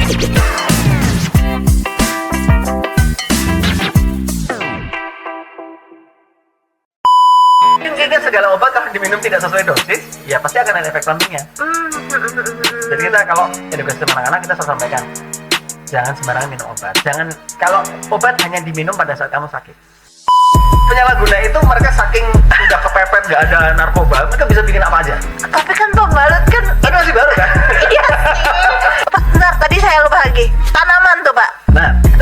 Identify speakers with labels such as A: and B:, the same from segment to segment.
A: Intinya segala obat kalau diminum tidak sesuai dosis, ya pasti akan ada efek sampingnya. Jadi kita kalau edukasi sama anak-anak kita selalu sampaikan, jangan sembarangan minum obat. Jangan, kalau obat hanya diminum pada saat kamu sakit. Penyalahguna itu mereka saking udah kepepet gak ada narkoba, mereka bisa bikin apa aja.
B: Tapi kan pembalut kan
A: Ini masih baru kan?
B: iya sih. Pak, bentar, tadi saya lupa lagi. Tanaman tuh, Pak.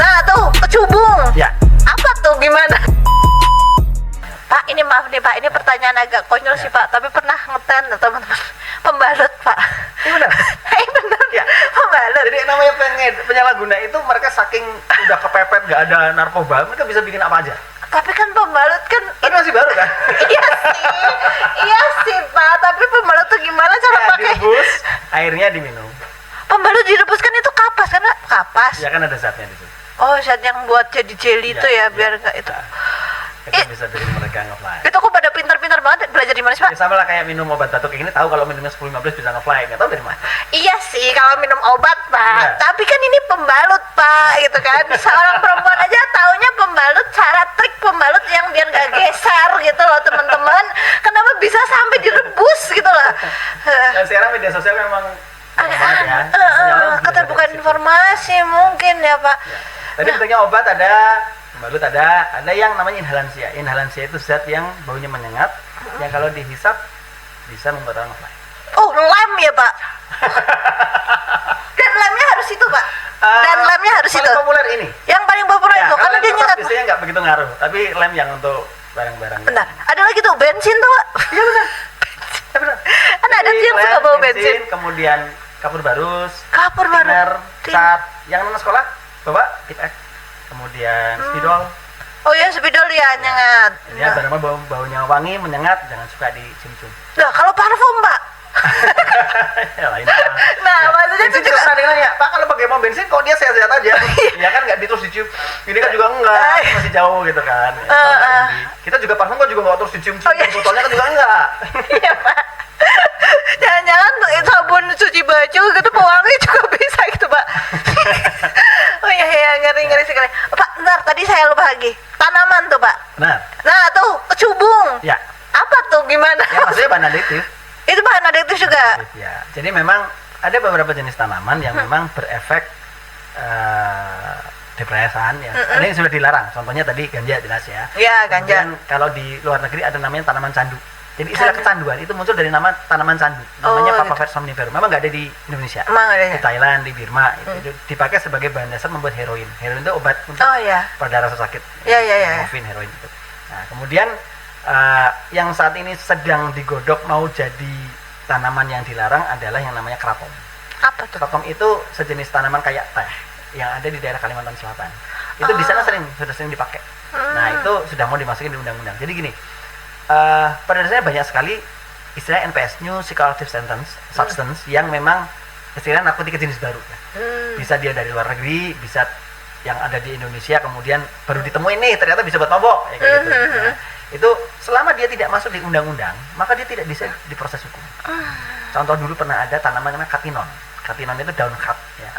B: Nah tuh, kecubung.
A: Ya.
B: Apa tuh, gimana? Pak, ini maaf nih Pak, ini pertanyaan agak konyol sih Pak, tapi pernah ngetan teman-teman. Pembalut Pak.
A: Ini benar.
B: Bener
A: Ya.
B: Pembalut.
A: Jadi namanya penyalahguna itu mereka saking udah kepepet gak ada narkoba, mereka bisa bikin apa aja.
B: Tapi kan pembalut kan
A: Ini masih baru kan?
B: iya sih. Iya sih Pak, tapi pembalut tuh gimana cara
A: Ya,
B: pakai?
A: direbus, airnya diminum.
B: Pembalut direbus kan itu kapas, karena kapas.
A: Ya kan ada zatnya di situ.
B: Oh, zat yang buat jadi jelly itu ya, biar enggak itu.
A: Itu bisa bikin mereka nge-fly.
B: Itu kok pada pintar-pintar banget belajar di mana sih Pak?
A: Ya sama lah kayak minum obat batuk kayak gini, tahu kalau minumnya 10-15 bisa nge-fly, nggak tahu dari mana.
B: Iya sih kalau minum obat Pak,
A: Iya.
B: tapi kan ini pembalut Pak, gitu kan. Seorang perempuan aja taunya pembalut, cara trik pembalut yang biar nggak geser gitu loh teman-teman. Kenapa bisa sampai direbus gitu loh?
A: Dan sekarang media sosial memang banget ya. Banyak orang bisa
B: Keterbukaan
A: dari situ.
B: informasi mungkin ya Pak.
A: Ya. Tadi bentuknya obat ada, pembalut ada yang namanya inhalansia. Inhalansia itu zat yang baunya menyengat, yang kalau dihisap bisa membuat orang nge-fly.
B: Oh, lem ya Pak. Dan lemnya harus itu Pak. Dan lemnya harus itu.
A: Paling populer ini.
B: Yang paling populer
A: Ya,
B: itu karena
A: kalau
B: dia
A: kertas
B: nyengat.
A: biasanya nggak begitu ngaruh, tapi lem yang untuk barang-barang.
B: Benar. Ada lagi tuh bensin tuh Pak.
A: Iya benar. Ya, benar.
B: Kan ada
A: Jadi
B: sih yang
A: lem,
B: suka bawa bensin.
A: Kemudian kapur barus,
B: Kapur baru.
A: thinner, cat. Yang anak sekolah bawa tip X. Kemudian spidol.
B: Oh ya, spidol ya nyengat.
A: Ya, barangnya baunya wangi, menyengat, jangan suka dicium-cium.
B: Nah, kalau parfum, Pak.
A: Ya lain.
B: Nah, maksudnya itu
A: Bensin juga
B: juga
A: pernah dengar ya, Pak kalau pakai mau bensin kok dia sehat-sehat aja? Ya kan nggak terus dicium. Ini kan juga enggak, masih jauh gitu kan. Kita juga parfum kan juga nggak terus dicium.
B: Oh, iya.
A: Botolnya kan juga enggak.
B: Iya, Pak. Jangan-jangan sabun cuci baju gitu pewangi juga bisa gitu, Pak. Oh iya, ya, ngeri sekali. Pak, bentar, tadi saya lupa lagi. Tanaman tuh, Pak. Nah, tuh, kecubung.
A: Ya.
B: Apa tuh, gimana?
A: Ya maksudnya bahan adiktif.
B: Itu bahan adiktif juga.
A: Ya. Jadi memang ada beberapa jenis tanaman yang memang berefek depresan ya. Ada yang sudah dilarang. Contohnya tadi ganja jelas ya.
B: Iya, ganja.
A: Kemudian kalau di luar negeri ada namanya tanaman candu. Jadi istilah kecanduan itu muncul dari nama tanaman candu. Namanya Papaver somniferum. Memang nggak ada di Indonesia.
B: Emang ada ya?
A: Di Thailand, di Burma itu dipakai sebagai bahan dasar membuat heroin. Heroin itu obat untuk pada rasa sakit.
B: Iya.
A: Morfin, heroin itu. Nah, kemudian yang saat ini sedang digodok mau jadi tanaman yang dilarang adalah yang namanya kratom.
B: Apa tuh?
A: Kratom itu sejenis tanaman kayak teh yang ada di daerah Kalimantan Selatan. Itu di sana sudah sering dipakai. Nah, itu sudah mau dimasukin di undang-undang. Jadi gini, pada dasarnya banyak sekali istilah NPS, New Psychoactive Substance, yang memang istilah narkotika jenis baru ya. Bisa dia dari luar negeri, bisa yang ada di Indonesia kemudian baru ditemuin nih ternyata bisa buat mabok ya, kayak gitu. Nah, itu selama dia tidak masuk di undang-undang maka dia tidak bisa diproses hukum. Contoh dulu pernah ada tanaman namanya katinon. Katinon itu daun khat ya.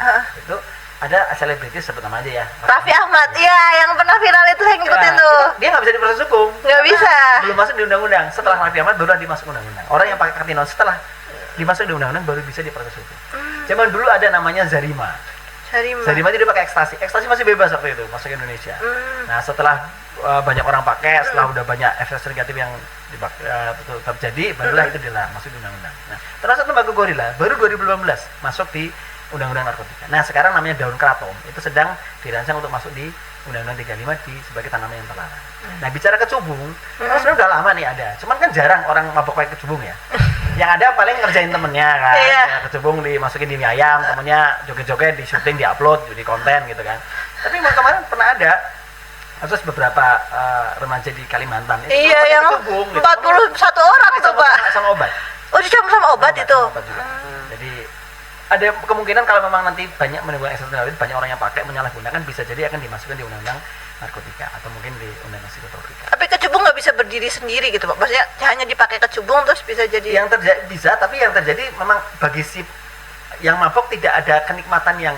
A: Itu ada selebritis sebut nama aja ya.
B: Raffi Ahmad, iya yang pernah viral itu saya ngikutin tuh.
A: Dia nggak bisa diproses hukum.
B: Nggak bisa.
A: Belum masuk di undang-undang. Setelah Raffi Ahmad baru dimasuk undang-undang. Orang yang pakai katinon setelah dimasuk di undang-undang baru bisa diproses hukum. Zaman dulu ada namanya Zarima. Zarima itu dia pakai ekstasi. Ekstasi masih bebas waktu itu masuk ke Indonesia. Nah, setelah banyak orang pakai, setelah udah banyak efek negatif yang terjadi, barulah itu dilarang masuk di undang-undang. Nah, termasuk tembakau gorila baru 2018 masuk di undang-undang narkotika. Nah, sekarang namanya daun kratom itu sedang dirancang untuk masuk di undang-undang 35 sebagai tanaman yang terlarang. Nah, bicara kecubung, sebenarnya udah lama nih ada. Cuman kan jarang orang mabok pakai kecubung ya. Yang ada paling ngerjain temennya kan. Ya, kecubung dimasukin di mie ayam, temennya joget-joget, di syuting, di upload, jadi konten gitu kan. Tapi kemarin pernah ada terus beberapa remaja di Kalimantan itu
B: yang
A: kecubung,
B: 41 gitu. Orang itu Pak.
A: Sama obat.
B: Oh, dicampur sama obat itu.
A: Jadi ada kemungkinan kalau memang nanti banyak menimbulkan eksternalitas, banyak orang yang pakai menyalahgunakan, bisa jadi akan dimasukkan di undang-undang narkotika atau mungkin di undang-undang psikotropika.
B: Tapi kecubung nggak bisa berdiri sendiri gitu Pak? Maksudnya hanya dipakai kecubung terus bisa jadi?
A: Yang terjadi bisa, tapi yang terjadi memang bagi si yang mabok tidak ada kenikmatan yang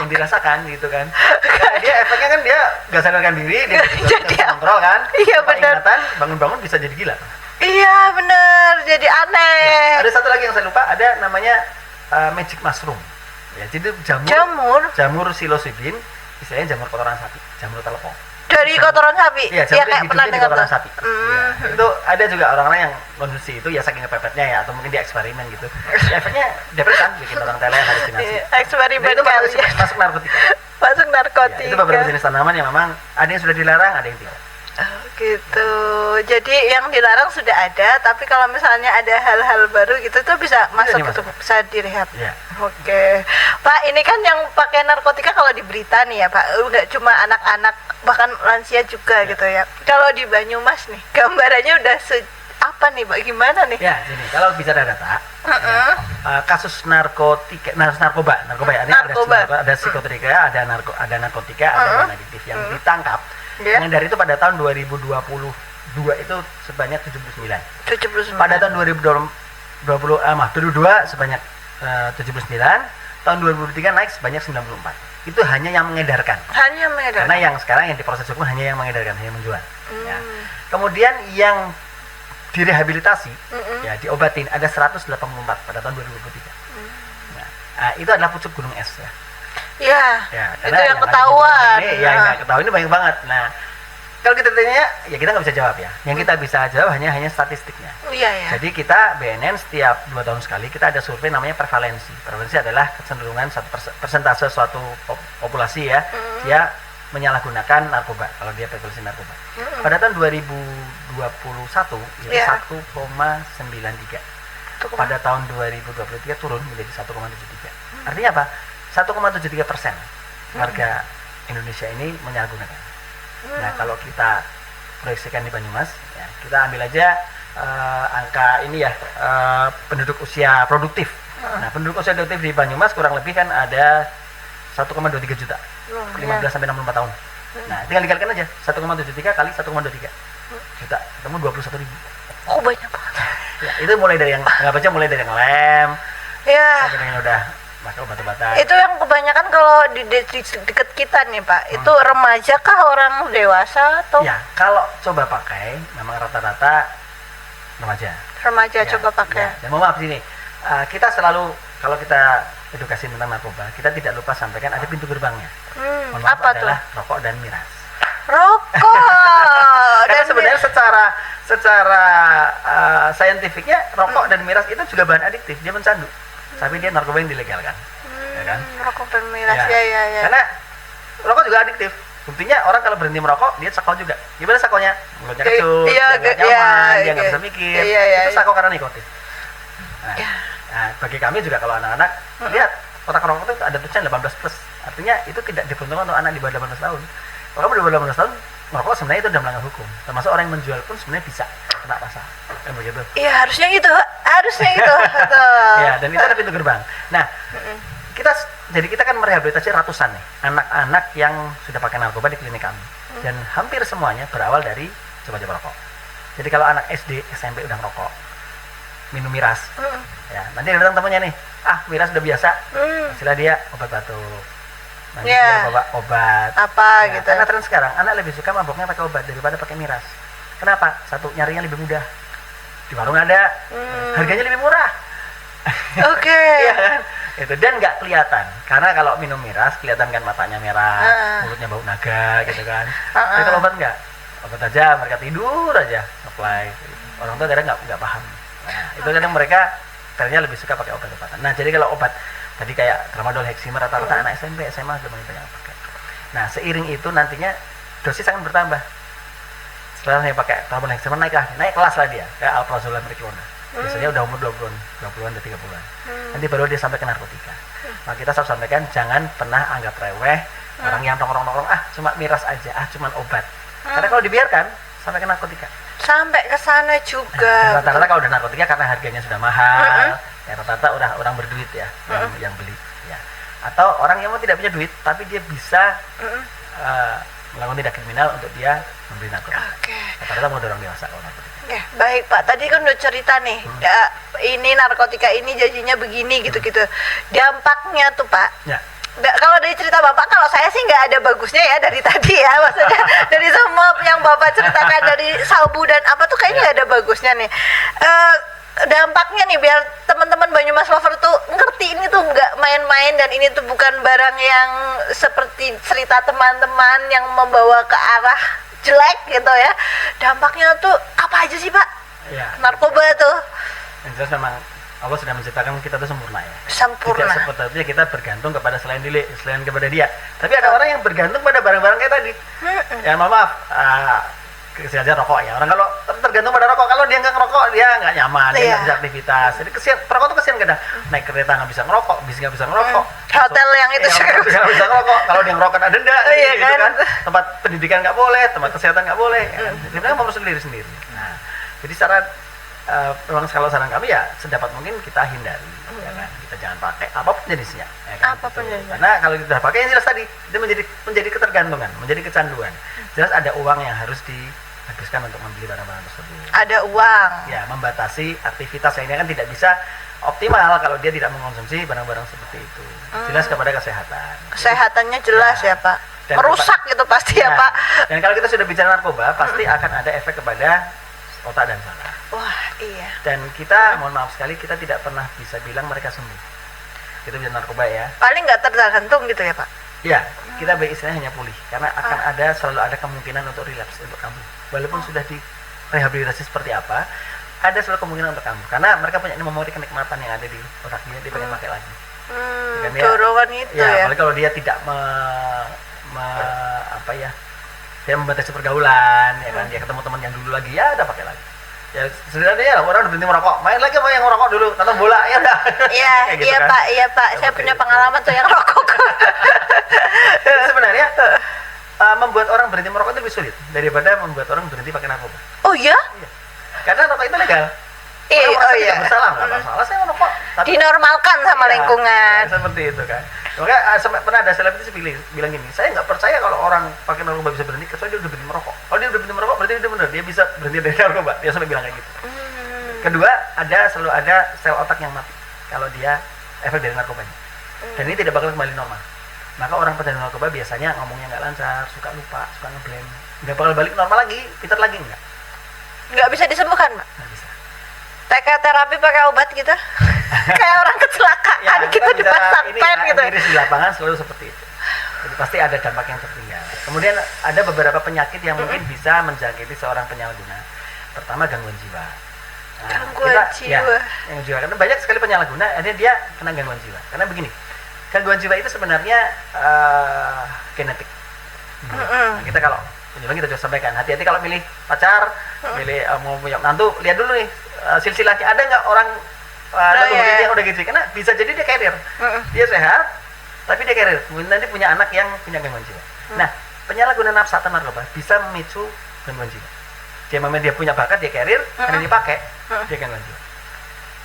A: yang dirasakan gitu kan. Karena dia efeknya kan dia nggak sadarkan diri, dia
B: Jadi
A: bisa kontrol kan.
B: Iya,
A: Tanpa
B: benar.
A: ingatan, bangun-bangun bisa jadi gila.
B: Iya bener, jadi aneh.
A: Ada satu lagi yang saya lupa, ada namanya magic mushroom. Ya, jadi jamur psilocybin, istilahnya jamur kotoran sapi, jamur telepon.
B: Dari kotoran sapi.
A: Iya,
B: ya, kayak pernah dengar
A: kotoran
B: tuh.
A: sapi. Ya, itu ada juga orang-orang yang konsumsi itu ya saking kepepetnya ya, atau mungkin dia eksperimen gitu. Ya, efeknya depresan, bikin orang tele, halusinasi.
B: Eksperimen
A: Nah, itu
B: kali ya.
A: masuk narkotika.
B: Masuk
A: Ya,
B: narkotika.
A: itu beberapa jenis tanaman yang memang ada yang sudah dilarang, ada yang tidak.
B: Oh, gitu. Jadi yang dilarang sudah ada, tapi kalau misalnya ada hal-hal baru gitu tuh bisa masuk
A: dimasuk.
B: gitu, bisa direhab.
A: Ya.
B: Oke, Pak. Ini kan yang pakai narkotika kalau di berita nih ya, Pak. Nggak cuma anak-anak, bahkan lansia juga gitu ya. Kalau di Banyumas nih, gambarannya udah apa nih, Pak? Gimana nih?
A: Ya, jadi kalau bicara data, kasus narkoba ya, ini ada psikotrika, ada narkotika, ada adiktif yang ditangkap.
B: Yeah.
A: Yang dari itu pada tahun 2022 itu sebanyak 79.
B: 79.
A: Pada tahun 2022 sebanyak 79, tahun 2023 naik sebanyak 94. Itu hanya yang mengedarkan.
B: Hanya mengedarkan.
A: Karena yang sekarang yang diproses hukum hanya yang mengedarkan, hanya menjual. Ya. Kemudian yang direhabilitasi, ya diobatin ada 184 pada tahun 2023. Nah, itu adalah pucuk gunung es ya.
B: Ya, itu
A: karena
B: yang ketahuan.
A: Yang nggak ketahuan ini banyak banget. Nah, kalau kita tanya, ya kita nggak bisa jawab ya. Yang kita bisa jawab hanya statistiknya.
B: Iya ya.
A: Jadi kita BNN setiap 2 tahun sekali kita ada survei namanya prevalensi. Prevalensi adalah kecenderungan persentase suatu populasi ya, dia menyalahgunakan narkoba. Kalau dia prevalensi narkoba. Pada tahun 2021 itu 1,93. Pada tahun 2023 turun menjadi 1,73. Artinya apa? 1,73% warga Indonesia ini menyalahgunakan. Nah, kalau kita proyeksikan di Banyumas, ya, kita ambil aja angka ini ya, penduduk usia produktif. Nah, penduduk usia produktif di Banyumas kurang lebih kan ada 1,23 juta, 15 sampai 64 tahun. Nah, tinggal dikalikan aja 1,73 kali 1,23 juta, ketemu 21.000.
B: Oh, banyak banget.
A: Ya, itu mulai dari yang nggak baca, mulai dari yang lem, sampai dengan udah pakai obat-obatan.
B: Itu yang kebanyakan kalau di dekat kita nih, Pak. Itu remaja kah, orang dewasa atau?
A: Ya, kalau coba pakai memang rata-rata remaja.
B: Remaja
A: Ya,
B: coba pakai.
A: Ya. Dan mohon maaf sini, kita selalu kalau kita edukasi tentang narkoba, kita tidak lupa sampaikan ada pintu gerbangnya. Mohon maaf,
B: apa
A: adalah
B: tuh?
A: rokok dan miras.
B: Rokok.
A: Karena sebenarnya secara saintifiknya rokok dan miras itu juga bahan adiktif, dia mencandu. Tapi dia narkoba yang dilegalkan, ya kan?
B: Rokok dan miras, ya.
A: Karena rokok juga adiktif. Buktinya orang kalau berhenti merokok, dia sakau juga. Gimana sakonya? Mulutnya kecut, dia nggak nyaman, dia nggak bisa mikir. Itu sakau karena nikotin. Nah, bagi kami juga kalau anak-anak, lihat kotak rokok itu ada tulisan 18+. Artinya itu tidak diperuntukkan untuk anak di bawah 18 tahun. Kalau kamu di bawah 18 tahun, merokok sebenarnya itu sudah melanggar hukum. Termasuk orang yang menjual pun sebenarnya bisa kena pasal. Kan begitu.
B: Iya, harusnya gitu.
A: Ya, dan itu ada pintu gerbang. Nah, kita kan merehabilitasi ratusan nih anak-anak yang sudah pakai narkoba di klinik kami. Dan hampir semuanya berawal dari coba-coba rokok. Jadi kalau anak SD, SMP udah ngerokok, minum miras, ya nanti datang temannya nih, miras udah biasa, istilah dia obat batuk, nanti dia bawa obat
B: apa gitu.
A: Karena tren sekarang anak lebih suka maboknya pakai obat daripada pakai miras. Kenapa? Satu, nyarinya lebih mudah, di warung ada, harganya lebih murah.
B: Oke.
A: Iya kan? Itu, dan nggak kelihatan, karena kalau minum miras kelihatan kan matanya merah, mulutnya bau naga gitu kan. Tapi kalau obat obat aja mereka tidur aja supply. Orang tua kadang nggak paham. Nah, itu kadang mereka ternyata lebih suka pakai obat-obatan. Nah, jadi kalau obat tadi kayak tramadol, Heximer, rata-rata anak SMP, SMA sudah banyak pakai. Nah, seiring itu nantinya dosis akan bertambah. Setelah saya pakai tramadol, Heximer, naik kelas lah dia, kayak alprazolam, Meriklona. Biasanya udah umur 20-an dan 30-an. Nanti baru dia sampai ke narkotika. Nah, kita selalu sampaikan jangan pernah anggap remeh orang yang nongkrong-nongkrong, cuma miras aja, cuma obat. Karena kalau dibiarkan sampai ke narkotika.
B: Sampai ke sana juga.
A: Rata-rata kalau udah narkotika karena harganya sudah mahal, ya rata-rata orang berduit ya yang beli. Ya. Atau orang yang mau tidak punya duit, tapi dia bisa melakukan tindak kriminal untuk dia membeli narkotika. Rata-rata mau orang dewasa kalau narkotika.
B: Ya, baik Pak. Tadi kan udah cerita nih, ini narkotika ini janjinya begini gitu-gitu. Dampaknya tuh Pak.
A: Ya.
B: Kalau dari cerita Bapak, kalau saya sih nggak ada bagusnya ya dari tadi ya, maksudnya dari semua yang Bapak ceritakan dari sabu dan apa tuh kayaknya nggak ada bagusnya nih. Dampaknya nih biar teman-teman Banyumas Lover tuh ngerti ini tuh nggak main-main dan ini tuh bukan barang yang seperti cerita teman-teman yang membawa ke arah jelek gitu ya. Dampaknya tuh apa aja sih Pak?
A: Ya.
B: Narkoba tuh.
A: Yang jelas memang Allah sudah menciptakan kita tuh sempurna ya.
B: Sempurna.
A: Tidak seperti kita bergantung kepada selain kepada dia. Tapi ada orang yang bergantung pada barang-barang kayak tadi. Ya maaf, kesian rokok ya. Orang kalau tergantung pada rokok, kalau dia nggak ngerokok dia nggak nyaman, dia nggak bisa aktivitas. Jadi kesian, perokok tuh kesian kadang. Naik kereta nggak bisa ngerokok, bis nggak bisa ngerokok.
B: Hotel yang itu
A: nggak bisa ngerokok. Kalau dia ngerokok ada denda,
B: iya
A: gitu
B: kan?
A: Tempat pendidikan nggak boleh, tempat kesehatan nggak boleh. Dia bilang mempersulit diri sendiri. Nah, jadi saran memang kalau saran kami ya sedapat mungkin kita hindari, ya kan? Kita jangan pakai apapun jenisnya. Ya kan?
B: Apapun jenisnya.
A: Karena kalau kita pakai yang jelas tadi, itu menjadi ketergantungan, menjadi kecanduan. Jelas ada uang yang harus dihabiskan untuk membeli barang-barang tersebut.
B: Ada uang.
A: Ya, membatasi aktivitas yang ini kan tidak bisa optimal kalau dia tidak mengkonsumsi barang-barang seperti itu. Jelas kepada kesehatan.
B: Kesehatannya jelas ya Pak.
A: Dan
B: Merusak gitu pasti ya Pak.
A: Dan kalau kita sudah bicara narkoba, pasti akan ada efek kepada otak dan saraf.
B: Wah iya.
A: Dan kita, mohon maaf sekali, kita tidak pernah bisa bilang mereka sembuh. Itu bisa narkoba ya.
B: Paling nggak tergantung gitu ya Pak.
A: Ya, kita istilahnya hanya pulih. Karena akan selalu ada kemungkinan untuk relapse, untuk kambuh. Walaupun sudah direhabilitasi seperti apa, ada selalu kemungkinan untuk kambuh. Karena mereka punya memori kenikmatan yang ada di otak dia pengen pakai lagi.
B: Dorongan itu ya.
A: Apalagi kalau dia tidak dia membatasi pergaulan, ya kan, dia ketemu teman yang dulu lagi, ya udah pakai lagi. Ya sebenarnya orang udah berhenti merokok, main lagi sama yang merokok dulu, nonton bola, ya udah.
B: Iya, gitu iya kan? Pak, iya Pak, saya punya pengalaman tuh yang rokok.
A: Sebenarnya membuat orang berhenti merokok itu lebih sulit daripada membuat orang berhenti pakai narkoba.
B: Oh iya?
A: Iya. Karena rokok itu legal.
B: Iya.
A: Tidak bersalah, nggak masalah saya merokok. Tapi
B: dinormalkan sama lingkungan.
A: Ya, seperti itu kan. Makanya pernah ada selebritis bilang gini, saya nggak percaya kalau orang pakai narkoba bisa berhenti, kecuali dia udah berhenti merokok. Kalau dia udah berhenti merokok, berarti dia benar, dia bisa berhenti dari narkoba. Dia sampai bilang kayak gitu. Kedua, selalu ada sel otak yang mati kalau dia efek dari narkobanya. Dan ini tidak bakal kembali normal. Maka orang pecandu narkoba biasanya ngomongnya nggak lancar, suka lupa, suka ngeblank, nggak bakal balik normal lagi, pintar lagi nggak?
B: Nggak bisa disembuhkan, Mbak?
A: Nggak bisa.
B: Terapi pakai obat gitu. Kayak orang kecelakaan
A: Ya,
B: kita dipasang pen gitu.
A: Di lapangan selalu seperti itu. Jadi pasti ada dampak yang tertinggal. Kemudian ada beberapa penyakit yang mungkin bisa menjangkiti seorang penyalahguna. Pertama, gangguan jiwa. Nah,
B: gangguan jiwa.
A: Yang jiwa, karena banyak sekali penyalahguna, ada dia kena gangguan jiwa. Karena begini, gangguan jiwa itu sebenarnya genetik. Nah, kita kalau kita sudah sampaikan, hati-hati kalau milih pacar, milih mau punya menantu, lihat dulu nih silsilahnya ada nggak orang yang udah gitu, karena bisa jadi dia carrier, dia sehat, tapi dia carrier, kemudian nanti punya anak yang punya gangguan jiwa. Nah, penyalahguna nafsa atau narkoba bisa memicu gangguan jiwa. Dia memang dia punya bakat, dia carrier, karena dipakai, dia gangguan jiwa.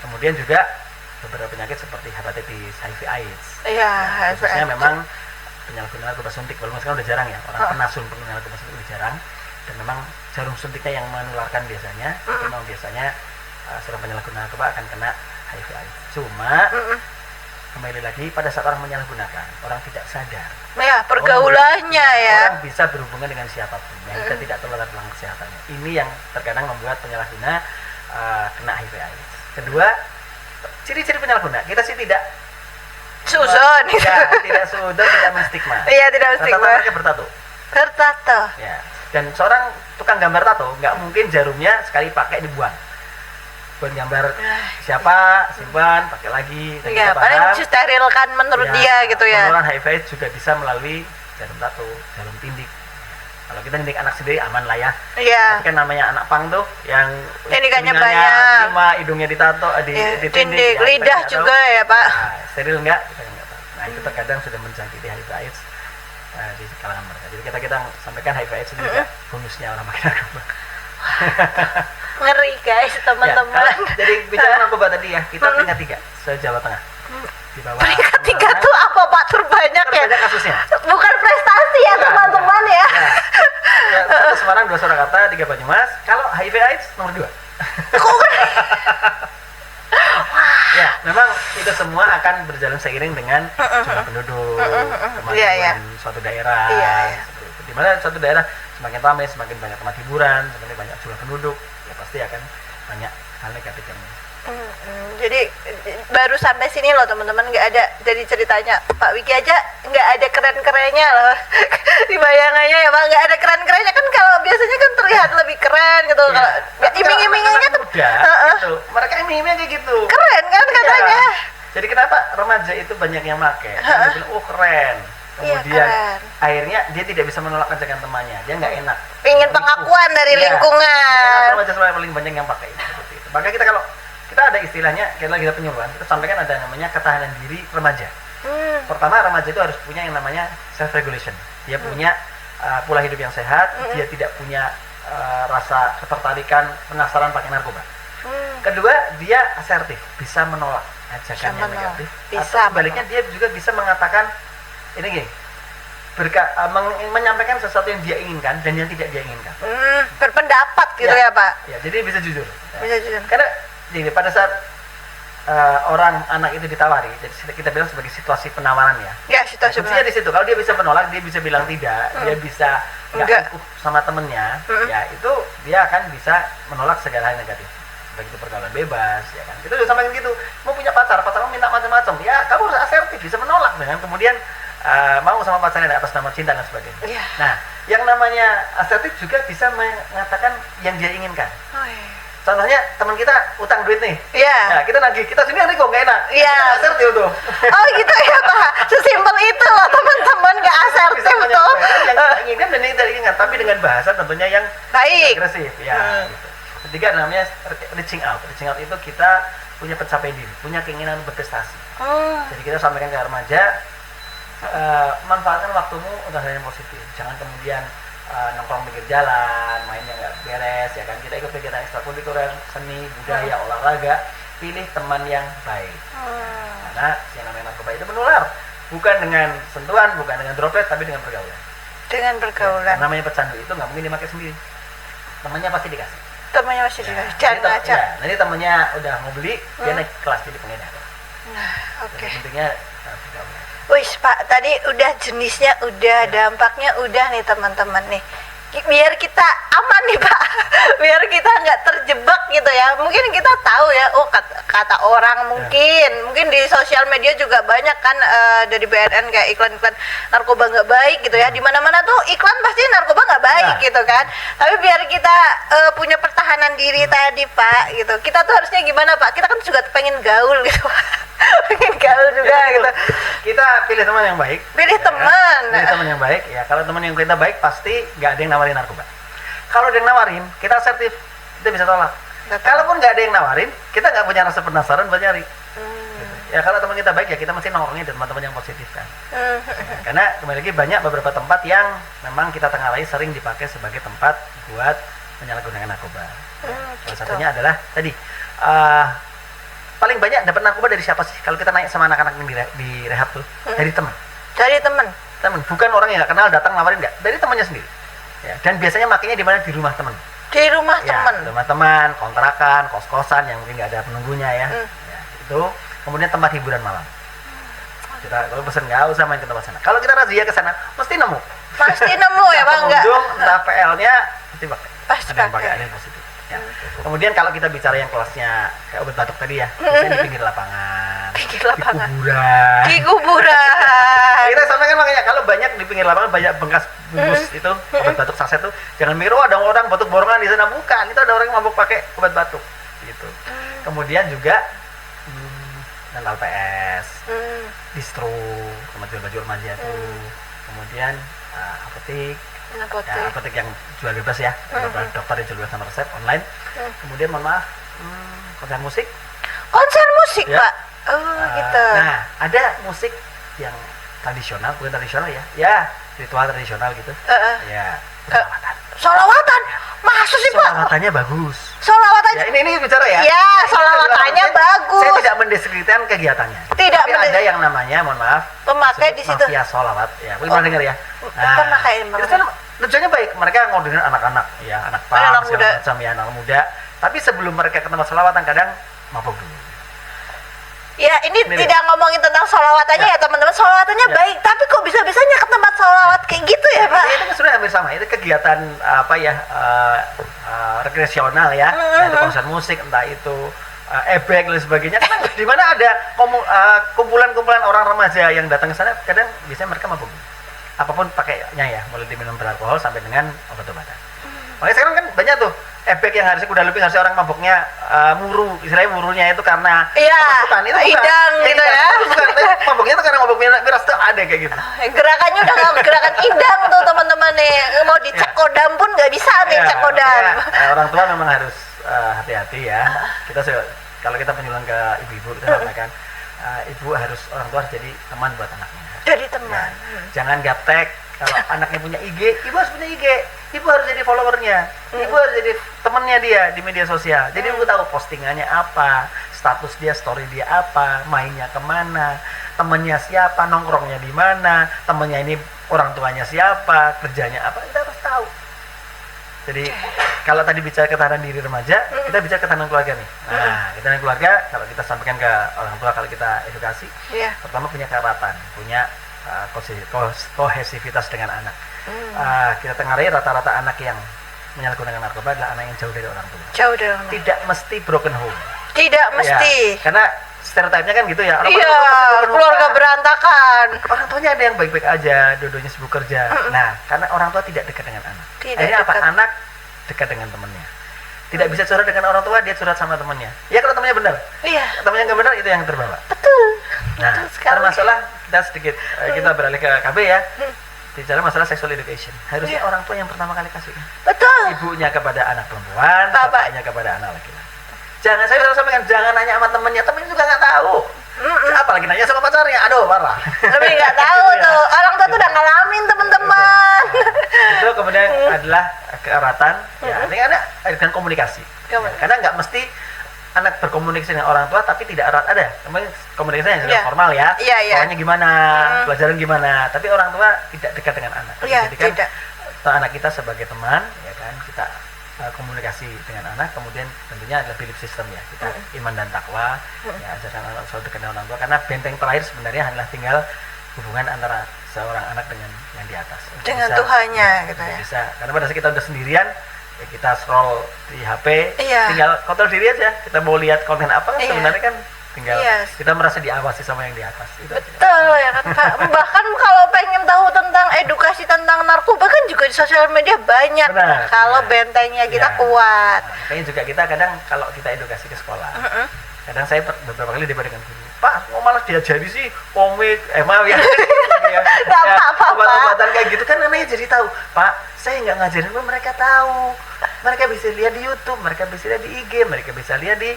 A: Kemudian juga beberapa penyakit seperti hepatitis, HIV/AIDS.
B: Iya,
A: khususnya memang penyalahguna narkoba suntik, walaupun sekarang udah jarang ya, orang kena penyalahguna narkoba suntik udah jarang, dan memang jarum suntiknya yang menularkan biasanya, memang biasanya seorang penyalahguna narkoba akan kena HIV/AIDS. Cuma kembali lagi pada saat orang menyalahgunakan, orang tidak sadar.
B: Ya, pergaulannya ya.
A: Orang bisa berhubungan dengan siapapun yang kita tidak tahu latar belakang kesehatannya. Ini yang terkadang membuat penyalahguna kena HIV/AIDS. Kedua, ciri-ciri penyalahguna kita sih tidak
B: suzon,
A: tidak suzon, tidak menstigma.
B: Iya, tidak menstigma.
A: Rata-rata mereka bertato.
B: Bertato.
A: Ya. Dan seorang tukang gambar tato nggak mungkin jarumnya sekali pakai dibuang. Buat gambar siapa, simpan, pakai lagi.
B: Ya, paling sterilkan menurut dia gitu ya.
A: Penularan HIV juga bisa melalui jarum tato, jarum tindik. Kalau kita tindik anak sendiri aman lah ya.
B: Iya.
A: Tapi kan namanya anak pang tuh yang
B: tindikannya banyak.
A: 5, hidungnya ditato,
B: ditindik, lidah juga ya Pak.
A: Nah, steril enggak? Kita enggak tahu. Nah, itu terkadang sudah menjangkiti HIV/AIDS di kalangan mereka. Jadi kita sampaikan HIV/AIDS itu juga bonusnya orang pakai narkoba.
B: Ngeri guys teman-teman.
A: Ya, jadi bicara narkoba tadi ya, kita peringkat 3 se-Jawa Tengah. Di bawah
B: peringkat 3 tuh apa Pak? Terbanyak ya?
A: Terbanyak kasusnya.
B: Bukan prestasi ya teman-teman ya.
A: Ya, 1 Semarang, 2 Surakarta, 3 Banyumas. Kalau HIV/AIDS nomor 2.
B: Kok kan?
A: Ya, memang itu semua akan berjalan seiring dengan jumlah penduduk, kemajuan suatu daerah. Di mana suatu daerah semakin ramai, semakin banyak tempat hiburan, semakin banyak jumlah penduduk, ya pasti akan banyak hal negatif yang
B: Jadi baru sampai sini loh teman-teman, nggak ada jadi ceritanya Pak Wiki aja nggak ada keren-kerennya loh di bayangannya ya Pak, nggak ada keren-kerennya kan, kalau biasanya kan terlihat lebih keren gitu.
A: Ya.
B: Kalau iming-imingnya kan
A: gitu. Mereka iming-imingnya kayak gitu,
B: keren kan katanya.
A: Ya. Jadi kenapa remaja itu banyak yang pakai? Dia bilang oh keren, kemudian akhirnya dia tidak bisa menolak ajakan temannya, dia nggak enak,
B: ingin pengakuan dari lingkungan.
A: Remaja selalu paling banyak yang pakai seperti itu. Maka kita kalau kita ada istilahnya, kita penyuluhan, kita sampaikan ada namanya ketahanan diri remaja. Pertama, remaja itu harus punya yang namanya self regulation. Dia punya pola hidup yang sehat, dia tidak punya rasa ketertarikan, penasaran pakai narkoba. Kedua, dia asertif, bisa menolak ajakan yang negatif. Atau sebaliknya dia juga bisa mengatakan ini gini, menyampaikan sesuatu yang dia inginkan dan yang tidak dia inginkan.
B: Berpendapat gitu ya Pak.
A: Ya, jadi bisa jujur.
B: Bisa jujur.
A: Karena jadi pada saat anak itu ditawari, jadi kita bilang sebagai situasi penawaran ya.
B: Ya, situasi
A: penawaran. Di situ kalau dia bisa menolak, dia bisa bilang tidak, dia bisa nggak ikut sama temennya, ya itu dia akan bisa menolak segala hal negatif. Begitu pergaulan bebas, ya kan. Kita udah sampaikan gitu. Mau punya pacar mau minta macam-macam, ya kamu harus asertif, bisa menolak dengan kemudian mau sama pacarnya atas nama cinta dan sebagainya. Nah, yang namanya asertif juga bisa mengatakan yang dia inginkan. Contohnya teman kita utang duit nih, nah, kita nagih, kita sini kok nggak enak, asertif tuh.
B: Oh gitu ya Pak, sesimpel itu loh teman-teman, nggak asertif tuh.
A: Yang kita inginkan dan yang tidak inginkan, tapi dengan bahasa tentunya yang
B: baik,
A: agresif, ya. Gitu. Ketiga namanya reaching out. Reaching out itu kita punya pencapaian diri, punya keinginan berprestasi. Jadi kita sampaikan ke remaja, manfaatkan waktumu untuk hal yang positif, jangan kemudian nongkrong pinggir jalan, mainnya nggak beres, ya kan. Kita ikut kegiatan ekstrakurikuler, seni, budaya, olahraga. Pilih teman yang baik. Karena yang namanya narkoba itu menular, bukan dengan sentuhan, bukan dengan droplet, tapi dengan pergaulan.
B: Dengan pergaulan.
A: Ya, namanya pecandu itu nggak mungkin dipakai sendiri. Temannya pasti dikasih.
B: Temannya pasti dikasih. Jangan aja.
A: Nanti temannya udah mau beli, dia naik kelas jadi pengedar.
B: Nah, oke.
A: Pentingnya pergaulan.
B: Wih Pak, tadi udah jenisnya, udah dampaknya, udah nih teman-teman nih. Biar kita aman nih Pak, biar kita nggak terjebak gitu ya. Mungkin kita tahu ya, oh kata orang mungkin di sosial media juga banyak kan dari BNN kayak iklan-iklan narkoba nggak baik gitu ya. Di mana-mana tuh iklan pasti narkoba nggak baik gitu kan. Tapi biar kita punya pertahanan diri tadi Pak gitu. Kita tuh harusnya gimana Pak? Kita kan juga pengen gaul gitu Pak. Pengen gaul juga gitu.
A: Kita pilih teman yang baik.
B: Pilih teman.
A: Pilih teman yang baik ya. Kalau teman yang kita baik pasti nggak ada yang nawarin narkoba. Kalau ada yang nawarin, kita asertif, kita bisa tolak. Kalaupun nggak ada yang nawarin, kita nggak punya rasa penasaran buat nyari. Gitu. Ya kalau teman kita baik ya kita mesti nongkrongnya di teman-teman yang positif kan. Karena kembali lagi banyak beberapa tempat yang memang kita tengarai sering dipakai sebagai tempat buat menyalahgunakan narkoba. Salah satunya adalah tadi. Paling banyak dapat narkoba dari siapa sih? Kalau kita naik sama anak-anak yang di rehab tuh, dari teman.
B: Dari teman.
A: Teman, bukan orang yang nggak kenal datang nawarin, nggak, dari temannya sendiri. Ya, dan biasanya makanya di mana? Di rumah teman.
B: Di rumah teman.
A: Rumah teman, kontrakan, kos-kosan yang mungkin nggak ada penunggunya ya. Itu. Kemudian tempat hiburan malam. Kita kalau pesan nggak usah main ke tempat sana. Kalau kita razia ke sana, mesti nemu.
B: Pasti nemu ya Bang, enggak?
A: Entah PL-nya pasti pakai.
B: Pasti pakai.
A: Ada yang positif. Ya. Kemudian kalau kita bicara yang kelasnya kayak obat batuk tadi ya, biasanya di pinggir lapangan, di kuburan.
B: Di kuburan.
A: Kita sampaikan makanya kalau banyak di pinggir lapangan banyak bekas bungkus itu obat batuk saset itu, jangan mikir oh ada orang batuk borongan di sana, bukan, itu ada orang yang mabuk pakai obat batuk gitu. Kemudian juga dental PS, distro, tempat jual baju remaja itu, kemudian apotek. Ya, apotek yang jual bebas ya, dokter yang jual bebas sama resep online. Kemudian mohon maaf, konser musik ya.
B: Pak. Gitu.
A: Nah ada musik yang tradisional, bukan tradisional ya ritual tradisional gitu. Ya
B: Solawatan, masuk sih Pak?
A: Solawatannya bagus.
B: Solawatan.
A: Ya, ini bicara ya.
B: Ya, solawatannya bagus.
A: Saya tidak mendeskripsikan kegiatannya.
B: Tidak.
A: Tapi ada yang namanya, mohon maaf,
B: pemakai di situ.
A: Mafia solawat. Ya, pernah dengar ya?
B: Pernah kayak
A: itu kan tujuannya baik. Mereka ngobrolin anak-anak, ya, anak
B: muda.
A: Macam ya, anak muda. Tapi sebelum mereka ke tempat solawatan kadang mabuk dulu.
B: Ya ini
A: Ini
B: tidak ngomongin tentang sholawatannya ya teman-teman. Sholawatannya
A: Ya.
B: baik, tapi kok bisa-bisanya ke tempat sholawat kayak gitu ya Pak?
A: Itu kan sebenarnya hampir sama. Itu kegiatan apa ya rekreasional ya, entah itu konser musik, entah itu ebek dan sebagainya. Karena di mana ada kumpulan-kumpulan orang remaja yang datang ke sana, kadang biasanya mereka mabuk. Apapun pakainya ya, mulai diminum beralkohol sampai dengan obat-obatan. Makanya sekarang kan banyak tuh ebek yang harusnya kuda lumping, harusnya orang mabuknya muru, istilahnya murunya itu karena
B: Iya,
A: kemasukan. Itu bukan.
B: idang gitu ya.
A: Itu bukan, tapi mabuknya itu karena mabuk miras tuh ada kayak gitu.
B: Gerakannya udah nggak gerakan idang tuh teman-teman nih. Mau dicek kodam pun nggak bisa nih
A: Ya,
B: cek kodam.
A: makanya, orang tua memang harus hati-hati ya. Kita kalau kita penyuluhan ke ibu-ibu kita sampaikan ibu harus, orang tua harus jadi teman buat anaknya.
B: Jadi teman.
A: Ya, jangan gaptek. Kalau anaknya punya IG, ibu harus punya IG. Ibu harus jadi followernya. Ibu harus jadi temannya dia di media sosial. Jadi ibu tahu postingannya apa, status dia, story dia apa, mainnya kemana, temennya siapa, nongkrongnya di mana, temennya ini orang tuanya siapa, kerjanya apa, kita harus tahu. Jadi kalau tadi bicara ketahanan diri remaja, kita bicara ketahanan keluarga nih. Nah, ketahanan keluarga kalau kita sampaikan ke orang tua, kalau kita edukasi,
B: Iya.
A: pertama punya keratan, punya kohesivitas dengan anak. Kita tengarai rata-rata anak yang menyalahgunakan narkoba adalah anak yang jauh dari orang tua.
B: Jauh dari orang tua.
A: Tidak mesti broken home.
B: Tidak mesti.
A: Ya, karena stereotipnya kan gitu ya. Orang
B: Iya,
A: tua pasti broken home.
B: keluarga berantakan.
A: Orang tuanya ada yang baik-baik aja, dua-duanya sibuk kerja. Nah, karena orang tua tidak dekat dengan anak.
B: Tidak
A: Akhirnya apa?
B: dekat.
A: Anak dekat dengan temannya. Tidak bisa curhat dengan orang tua, dia curhat sama temannya. Ya kalau temannya benar.
B: Iya,
A: Temannya nggak benar, itu yang terbawa.
B: betul.
A: Nah,
B: Betul sekali.
A: termasuklah kita sedikit kita beralih ke KB ya. Bicara masalah sexual education. Harusnya
B: Iya.
A: orang tua yang pertama kali kasih.
B: Betul.
A: Ibunya kepada anak perempuan,
B: Bapak.
A: bapaknya kepada anak laki-laki. Jangan, saya selalu sampaikan, jangan nanya sama temennya juga nggak tahu. Apalagi nanya sama pacarnya, aduh parah.
B: Tapi nggak tahu
A: Iya.
B: tuh. Orang tua tuh udah ngalamin teman-teman.
A: Itu kemudian adalah keeratan, ya, ini ada dengan komunikasi. Ya, karena nggak mesti anak berkomunikasi dengan orang tua tapi tidak erat, ada. Kemudian komunikasinya yang sudah
B: Iya.
A: formal ya.
B: Iya, iya.
A: Pokoknya gimana, pelajaran gimana. Tapi orang tua tidak dekat dengan anak.
B: Iya,
A: Jadi kan
B: tidak.
A: anak kita sebagai teman, ya kan, kita komunikasi dengan anak, kemudian tentunya adalah belief system ya, kita iman dan takwa, ya, ajarkan anak selalu dekat dengan orang tua, karena benteng terakhir sebenarnya adalah tinggal hubungan antara seorang anak dengan yang di atas. Untuk
B: Dengan
A: bisa-
B: Tuhannya, gitu
A: untuk
B: ya.
A: Bisa, karena pada saat kita udah sendirian, ya kita scroll di HP,
B: Iya.
A: tinggal kontrol diri aja, kita mau lihat konten apa kan
B: Iya.
A: sebenarnya kan tinggal
B: Iya.
A: kita merasa diawasi sama yang di atas. Itu aja.
B: Betul ya kan Kak. Bahkan kalau pengen tahu tentang edukasi tentang narkoba kan juga di sosial media banyak.
A: Benar.
B: Kalau
A: Iya.
B: bentengnya kita
A: Iya.
B: kuat.
A: Nah, makanya juga kita kadang kalau kita edukasi ke sekolah, kadang saya beberapa kali debat dengan guru, Pak, kok malah diajari sih komik, maaf ya,
B: Nggak apa-apa, Pak.
A: obat-obatan kayak gitu kan anaknya jadi tahu, Pak, saya nggak ngajarin, pun mereka tahu, mereka bisa lihat di YouTube, mereka bisa lihat di IG, mereka bisa lihat di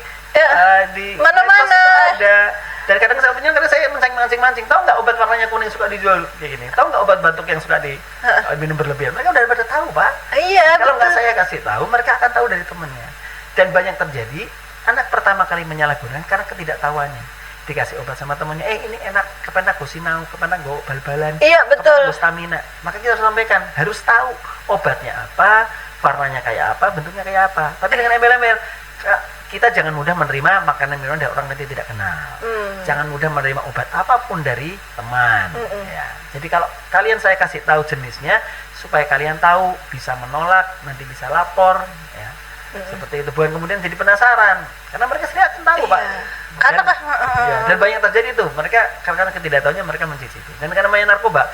A: di
B: Mana-mana.
A: medsos itu ada. Dan kadang saya punya, karena saya mancing-mancing, tahu nggak obat warnanya kuning suka dijual kayak gini, tahu nggak obat batuk yang suka minum berlebihan, mereka udah pada tahu, Pak.
B: Iya,
A: Kalau nggak
B: betul.
A: saya kasih tahu, mereka akan tahu dari temennya. Dan banyak terjadi, anak pertama kali menyalahgunakan karena ketidaktahuannya. Dikasih obat sama temennya, ini enak, kepentak go sinau, kepentak go bal-balan,
B: Iya, betul.
A: kepentak go stamina. Maka kita harus sampaikan, harus tahu obatnya apa, warnanya kayak apa, bentuknya kayak apa. Tapi dengan embel-embel, kita jangan mudah menerima makanan minuman dari orang yang tidak kenal. Jangan mudah menerima obat apapun dari teman. Ya. Jadi kalau kalian saya kasih tahu jenisnya, supaya kalian tahu, bisa menolak, nanti bisa lapor, ya. Seperti itu. Bukan kemudian jadi penasaran, karena mereka sendiri akan tahu, Pak.
B: Karena
A: Dan, ya, dan banyak terjadi tuh, mereka karena ketidaktahuannya mereka mencicipi. Dan karena namanya narkoba,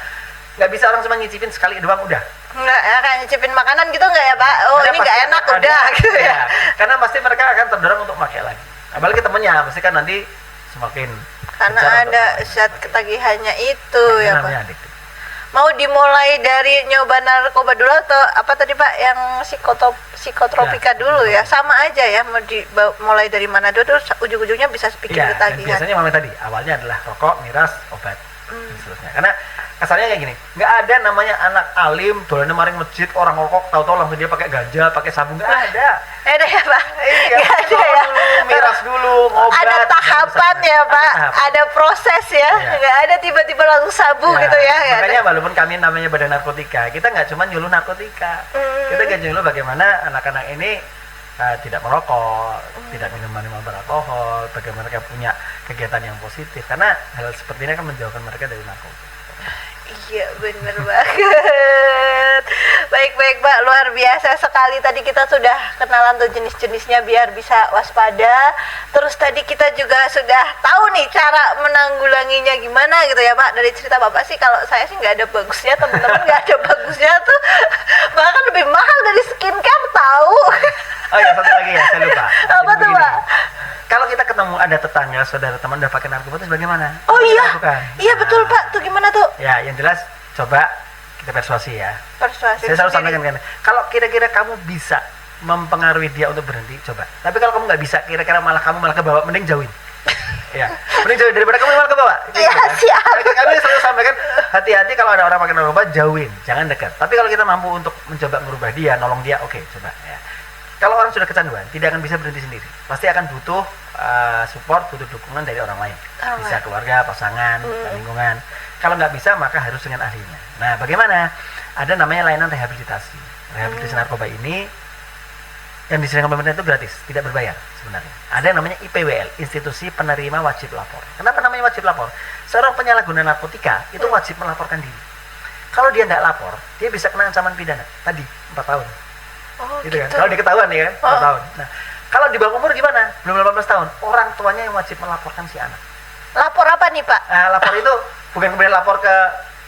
A: nggak bisa orang cuma nyicipin sekali doang udah.
B: Nggak ya, kayak nyicipin makanan gitu nggak ya Pak? Oh
A: Karena
B: ini nggak
A: pasti
B: enak
A: akan
B: udah
A: ada,
B: gitu ya.
A: Karena pasti mereka akan terdorong untuk pakai lagi. Apalagi temennya, pasti kan nanti semakin
B: Karena
A: gencar
B: ada
A: untuk
B: zat ketagihannya itu
A: pakai.
B: ya Pak.
A: Namanya adiktif.
B: Mau dimulai dari nyoba narkoba dulu atau apa tadi Pak yang psikotropika
A: Ya,
B: dulu ya? Sama aja ya, mau mulai dari mana dulu terus ujung-ujungnya bisa bikin
A: Iya, dan
B: ketagihan.
A: biasanya memang tadi awalnya adalah rokok, miras, obat, dan seterusnya. Karena kasarnya kayak gini, nggak ada namanya anak alim dolannya maring masjid orang rokok, tahu-tahu langsung dia pakai ganja, pakai sabun, nggak ada.
B: Ada ya Pak?
A: Iya,
B: Nggak ada ya?
A: dulu, miras dulu, ngobat.
B: Ada tahapan
A: dan
B: ya
A: seterusnya.
B: Pak,
A: Ada tahapan.
B: ada proses ya,
A: Iya.
B: nggak ada tiba-tiba langsung sabu gitu ya. nggak
A: Makanya
B: ada.
A: walaupun kami namanya badan narkotika, kita nggak cuma nyuluh narkotika, kita juga nyuluh bagaimana anak-anak ini tidak merokok, tidak minum minuman beralkohol, bagaimana mereka punya kegiatan yang positif, karena hal seperti ini akan menjauhkan mereka dari narkoba.
B: Iya bener banget. Baik Mbak, luar biasa sekali. Tadi kita sudah kenalan tuh jenis-jenisnya biar bisa waspada. Terus tadi kita juga sudah tahu nih cara menanggulanginya gimana gitu ya Pak. Dari cerita Bapak sih, kalau saya sih nggak ada bagusnya, teman-teman nggak ada bagusnya tuh. Bahkan lebih mahal dari skincare tahu.
A: Oh ya, satu lagi ya, saya lupa.
B: Apa tuh Pak?
A: Kalau kita ketemu ada tetangga, saudara, teman udah pakai narkoba, terus bagaimana?
B: Oh iya, iya
A: Nah,
B: betul Pak. Tuh gimana tuh?
A: Ya, yang jelas coba kita persuasi ya.
B: Persuasi.
A: Saya selalu sampaikan kan, kalau kira-kira kamu bisa mempengaruhi dia untuk berhenti, coba. Tapi kalau kamu nggak bisa, kira-kira kamu malah kebawa, mending jauhin. Ya, mending jauhin daripada kamu malah kebawa.
B: Iya siap.
A: Kami selalu sampaikan, hati-hati kalau ada orang pakai narkoba, jauhin, jangan dekat. Tapi kalau kita mampu untuk mencoba merubah dia, nolong dia, oke, coba ya. Kalau orang sudah kecanduan, tidak akan bisa berhenti sendiri. Pasti akan butuh support, butuh dukungan dari orang lain. Bisa keluarga, pasangan, lingkungan. Kalau nggak bisa, maka harus dengan ahlinya. Nah, bagaimana? Ada namanya layanan rehabilitasi. Rehabilitasi narkoba ini yang disediakan pemerintah itu gratis, tidak berbayar sebenarnya. Ada yang namanya IPWL, Institusi Penerima Wajib Lapor. Kenapa namanya wajib lapor? Seorang penyalahguna narkotika itu wajib melaporkan diri. Kalau dia nggak lapor, dia bisa kena ancaman pidana. Tadi 4 tahun.
B: Oh,
A: Gitu kan? Kalau diketahuan ya kan, 4 tahun. Nah, kalau di bawah umur gimana? Belum 18 tahun. Orang tuanya yang wajib melaporkan si anak.
B: Lapor apa nih Pak?
A: Lapor itu bukan kemudian lapor ke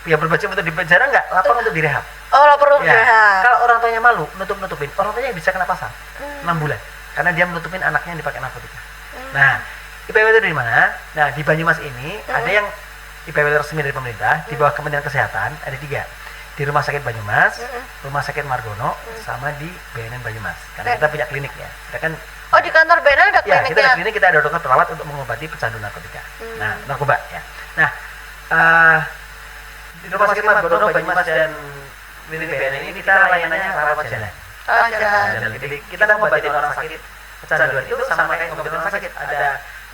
A: yang berwajib untuk di penjara, enggak, lapor untuk direhab.
B: Oh, lapor untuk direhab.
A: Kalau orang tuanya malu, nutupin, orang tuanya bisa kena pasal 6 bulan karena dia menutupin anaknya yang dipakai narkotika. Nah, IPWL itu dari mana? Nah, di Banyumas ini ada yang IPWL resmi dari pemerintah di bawah Kementerian Kesehatan, ada 3. Di Rumah Sakit Banyumas, Rumah Sakit Margono, sama di BNN Banyumas. Karena kita punya klinik ya. Kita kan
B: Oh, di kantor BNN ada
A: ya,
B: kliniknya?
A: kita di klinik, kita ada dokter perawat untuk mengobati pecandu narkotika. Nah, narkoba ya. Nah, di Rumah Sakit Margono, Banyumas, dan klinik BNN ini kita layanannya rawat jalan.
B: Jalan.
A: Jadi kita mengobati orang sakit kecanduan itu sama kayak mengobati orang sakit. Ada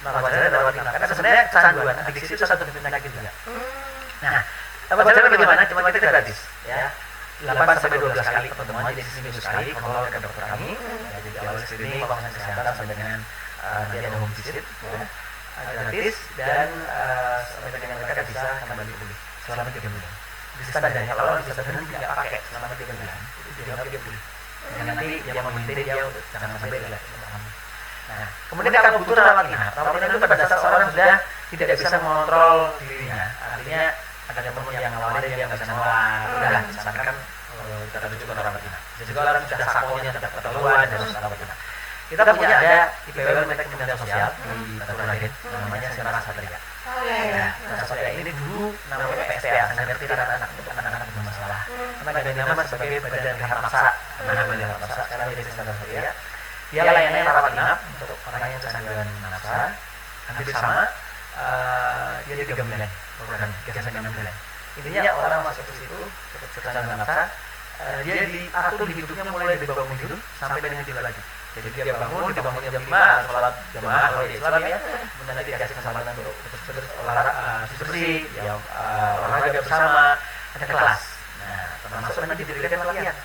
A: rawat jalan, rawat inap. Karena sebenarnya kecanduan, adiksi itu satu penyakit juga. Nah, rawat jalan bagaimana? Cuma kita gratis ya. 8-12 kali pertemuan, jadi seminggu sekali kontrol ke dokter kami. Ya, jadi awal screening, pemeriksaan kesehatan sampai dengan nanti ada home visit ya. Gratis, dan sampai dengan mereka bisa kembali pulih selama 3 bulan. Di standarnya kalau orang bisa berhenti nggak pakai selama 3 bulan, itu dianggap dia pulih. Dan nanti dia memimpin dia untuk jangan sampai relapse. Nah, kemudian kalau butuh rawat inap itu pada saat seorang sudah tidak bisa mengontrol dirinya, artinya ada teman yang ngelawan dia nggak bisa ngelawan, udahlah misalkan kita rujuk ke rawat inap. Jadi kalau orang sudah sakonya sudah keterlaluan dan harus rawat inap, kita punya ada IPWL Mentek Kementerian Sosial di Batu Raden, namanya Sentra Satria.
B: Oh iya.
A: Sentra Satria ini dulu namanya PSPA, Sanggara Tiranan Anak untuk anak-anak bermasalah. Karena ganti nama sebagai Badan Rehab Paksa, Badan Rehab Paksa, sekarang jadi Sentra Satria. Dia layanannya rawat inap untuk orang yang kecanduan nafsa, hampir sama. Dia 3 bulan program 3-6 bulan. Intinya orang masuk ke situ kecanduan nafsa, dia diatur di hidupnya mulai dari bangun tidur sampai dengan tidur lagi. Jadi dia bangun jam 5, sholat jamaah kalau di Islam ya, kemudian nanti dikasih kesempatan untuk olahraga bersih, ya olahraga bersama, ada kelas. Nah, termasuk nanti diberikan latihan.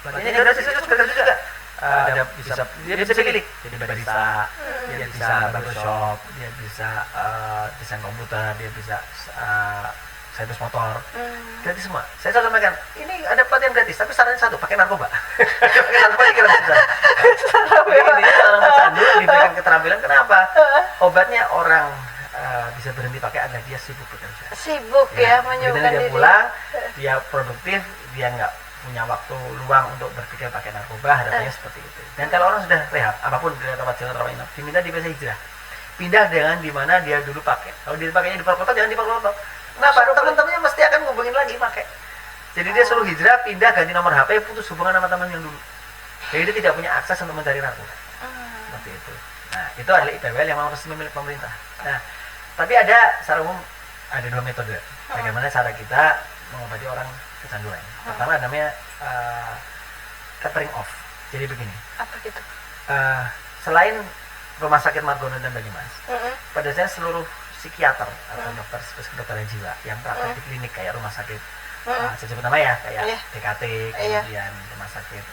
A: Latihannya gratis juga. Dia bisa pilih, jadi barista, dia bisa barbershop, dia bisa desain komputer, dia bisa servis motor, gratis semua. Saya selalu sampaikan, ini ada pelatihan gratis, tapi sarannya satu, pakai narkoba. Pakai narkoba dikira bisa. Ini orang pecandu diberikan keterampilan, kenapa? Obatnya orang bisa berhenti pakai agar dia sibuk bekerja.
B: Sibuk ya menyibukkan
A: dia
B: diri.
A: pulang, dia produktif, dia nggak punya waktu luang untuk berpikir pakai narkoba, harapannya seperti itu. Dan kalau orang sudah rehab, apapun di rawat jalan, rawat inap, diminta di hijrah, pindah dengan di mana dia dulu pakai. Kalau dia pakainya di Purwokerto, jangan di Purwokerto. Kenapa? Teman-temannya mesti akan ngubungin lagi pakai. Jadi dia suruh hijrah, pindah, ganti nomor HP, putus hubungan sama teman yang dulu. Jadi dia tidak punya akses untuk mencari narkoba. Seperti itu. Nah, itu adalah IPWL yang memang resmi milik pemerintah. Nah, tapi ada secara umum ada 2 metode. Bagaimana cara kita mengobati orang kecanduan. Pertama namanya tapering off. Jadi begini.
B: Apa gitu?
A: Selain Rumah Sakit Margono dan Banyumas, pada saya seluruh psikiater atau dokter spesialis kedokteran jiwa yang praktek di klinik kayak Rumah Sakit Saya sebut nama ya, kayak
B: Iya.
A: DKT,
B: Iya.
A: kemudian Rumah Sakit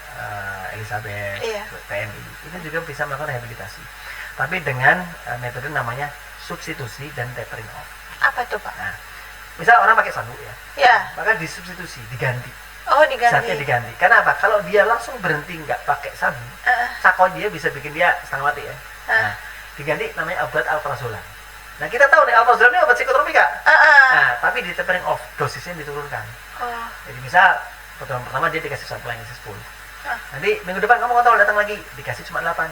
A: Elizabeth,
B: Iya.
A: TNI, itu juga bisa melakukan rehabilitasi. Tapi dengan metode namanya substitusi dan tapering off.
B: Apa tuh Pak?
A: Nah, misal orang pakai sabuk ya,
B: Ya.
A: maka disubstitusi, diganti.
B: Oh
A: Zatnya
B: diganti.
A: diganti. Karena apa? Kalau dia langsung berhenti nggak pakai sabuk, sako dia bisa bikin dia setengah mati ya. Nah, diganti namanya obat alprazolam. Nah, kita tahu nih alprazolam ini obat psikotropika. Nah, tapi di tapering off, dosisnya diturunkan.
B: Oh.
A: Jadi misal pertemuan pertama dia dikasih sampel yang 10. Nanti minggu depan kamu kontrol datang lagi, dikasih cuma 8.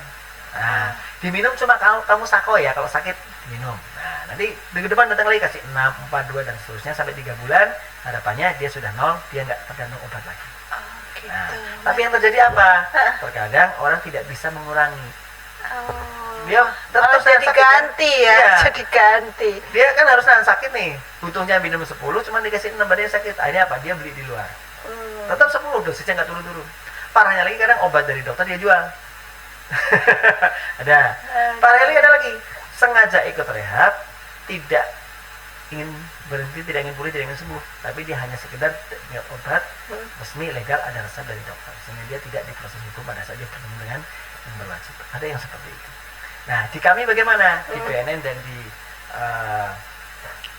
A: Nah, diminum cuma kamu sako ya, kalau sakit minum. Nah, nanti minggu depan datang lagi kasih 6, 4, 2 dan seterusnya sampai 3 bulan. Harapannya dia sudah 0, dia nggak tergantung obat lagi.
B: Oh, gitu.
A: Nah, tapi yang terjadi apa? Terkadang orang tidak bisa mengurangi.
B: Oh.
A: Dia tetap
B: Malah jadi
A: sakit,
B: ganti
A: kan?
B: ya,
A: Iya.
B: jadi ganti.
A: Dia kan harus nahan sakit nih, butuhnya minum 10, cuma dikasih 6 badannya sakit. Akhirnya apa? Dia beli di luar. Tetap 10, dosisnya nggak turun-turun. Parahnya lagi kadang obat dari dokter dia jual. Ada. Parahnya lagi ada lagi. Sengaja ikut rehab, tidak ingin berhenti, tidak ingin pulih, tidak ingin sembuh, tapi dia hanya sekedar obat resmi legal ada resep dari dokter, sehingga dia tidak diproses hukum pada saat dia bertemu dengan yang berwajib. Ada yang seperti itu. Nah, di kami bagaimana? Di BNN dan di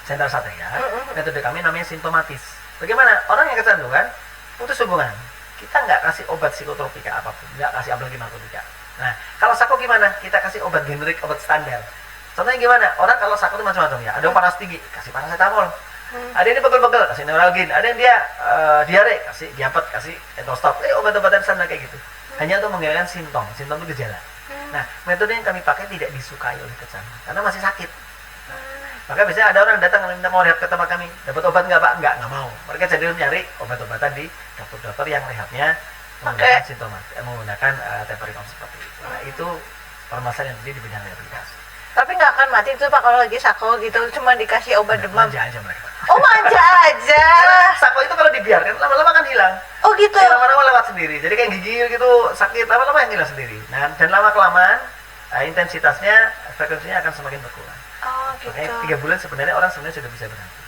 A: Sentra Satria, metode kami namanya simptomatis. Bagaimana? Orang yang kecanduan putus hubungan, kita nggak kasih obat psikotropika apapun, nggak kasih apalagi narkotika. Nah, kalau sako gimana? Kita kasih obat generik, obat standar. Contohnya gimana? Orang kalau sako itu macam-macam ya. Ada yang panas tinggi, kasih paracetamol. Ada yang pegel-pegel, kasih neuralgin. Ada yang dia diare, kasih diapet, kasih etostop. Obat-obatan standar kayak gitu. Hanya untuk menghilangkan simptom. Simptom itu gejala. Nah, metode yang kami pakai tidak disukai oleh kecanduan karena masih sakit. Maka biasanya ada orang datang minta mau rehab ke tempat kami, dapat obat nggak Pak? Nggak mau. Mereka cenderung nyari obat-obatan di dokter-dokter yang rehabnya menggunakan menggunakan tapering off seperti itu. Nah, itu permasalahan yang terjadi di bidang rehabilitasi.
B: Tapi nggak akan mati tuh Pak kalau lagi sako gitu, cuma dikasih obat demam.
A: Manja aja mereka.
B: Oh manja aja.
A: Karena sako itu kalau dibiarkan lama-lama kan hilang.
B: Oh gitu.
A: Lama-lama lewat sendiri. Jadi kayak gigil gitu sakit lama-lama yang hilang sendiri. Nah, dan lama kelamaan intensitasnya, frekuensinya akan semakin berkurang.
B: Oh gitu.
A: Makanya 3 bulan sebenarnya orang sebenarnya sudah bisa berhenti.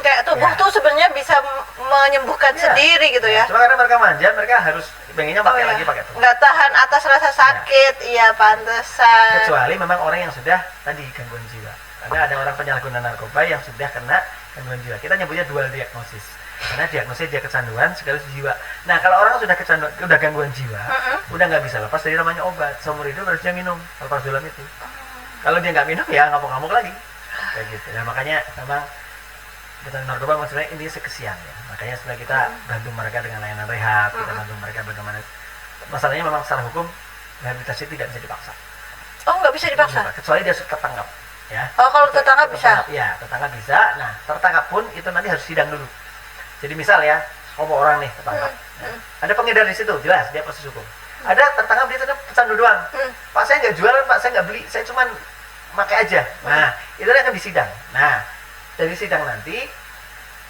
B: Kayak tubuh tuh sebenarnya bisa menyembuhkan sendiri gitu ya.
A: Cuma karena mereka manja, mereka harus pengennya pakai lagi pakai tuh.
B: Nggak tahan atas rasa sakit, iya pantesan.
A: Kecuali memang orang yang sudah tadi gangguan jiwa. Karena ada orang penyalahguna narkoba yang sudah kena gangguan jiwa. Kita nyebutnya dual diagnosis. Karena diagnosis dia kecanduan sekaligus jiwa. Nah, kalau orang sudah kecanduan, udah gangguan jiwa, udah nggak bisa lepas dari namanya obat. Seumur hidup harus dia minum alprazolam itu. Kalau dia nggak minum ya ngamuk-ngamuk lagi. Kayak gitu. Nah, makanya memang pecandu narkoba maksudnya ini sekesian ya. Makanya setelah kita bantu mereka dengan layanan rehab, kita bantu mereka bagaimana. Masalahnya memang secara hukum rehabilitasi tidak bisa dipaksa.
B: Oh nggak bisa dipaksa?
A: Kecuali dia tertangkap. Ya.
B: Oh kalau tertangkap bisa?
A: Ya, tertangkap bisa. Nah, tertangkap pun itu nanti harus sidang dulu. Jadi misal ya, orang nih tertangkap. Ada pengedar di situ, jelas dia proses hukum. Ada tertangkap dia pecandu doang. Pak saya nggak jualan, Pak saya nggak beli, saya cuma pakai aja. Nah, itu akan disidang. Nah, dari sidang nanti